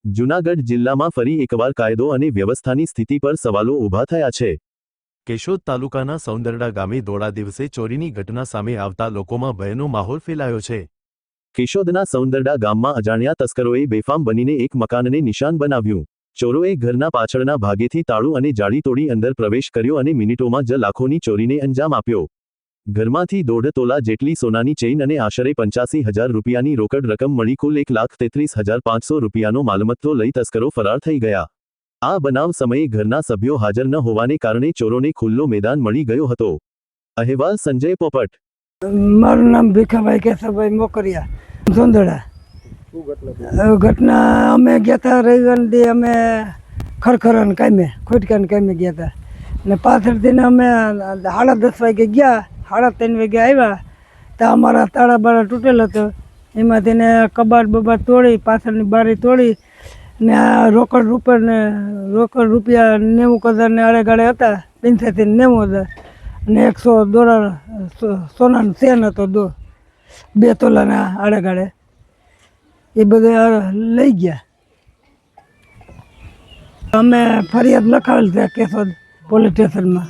જૂનાગઢ જિલ્લામાં ફરી એકવાર કાયદો અને વ્યવસ્થાની સ્થિતિ પર સવાલો ઊભા થયા છે। કેશોદ તાલુકાના સૌંદરડા ગામે દોડા દિવસે ચોરીની ઘટના સામે આવતા લોકોમાં ભયનો માહોલ ફેલાયો છે। કેશોદના સૌંદરડા ગામમાં અજાણ્યા તસ્કરોએ બેફામ બનીને એક મકાનને નિશાન બનાવ્યું। ચોરોએ ઘરના પાછળના ભાગેથી તાળું અને જાળી તોડી અંદર પ્રવેશ કર્યો અને મિનિટોમાં જ લાખોની ચોરીને અંજામ આપ્યો। ઘરમાંથી 1.5 તોલા જેટલી સોનાની ચેઇન અને આશરે 85,000 રૂપિયાની રોકડ રકમ મળી કુલ 1,33,500 રૂપિયાનો માલમત્તો લઈ તસ્કરો ફરાર થઈ ગયા। આ બનાવ સમયે ઘરના સભ્યો હાજર ન હોવાને કારણે ચોરોને ખુલ્લો મેદાન મળી ગયો હતો। અહેવાલ સંજય પોપટ। મારું નામ ભીખાભાઈ કેશવભાઈ મોકરિયા, સોંદરડા। ઘટના અમે ગયા હતા રવિવારના દી અમે ખરખરાને કામે ખોટકાને કામે ગયા હતા ને પાછળથી અમે 10:30 વાગે ગયા, 3:30 વાગે આવ્યા તો અમારા તાળા બાળા તૂટેલ હતો। એમાંથી ને કબાટ બબાટ તોડી, પાછળની બારી તોડી ને રોકડ રૂપિયા 90,000 ને આડેગાળે હતા, 85,000 ને 90,000 ને 100 દોરા સોનાનો ચેન હતો, 2 તોલાના આડેગાળે, એ બધા લઈ ગયા। અમે ફરિયાદ લખાવેલ છે કેશોદ પોલીસ સ્ટેશનમાં।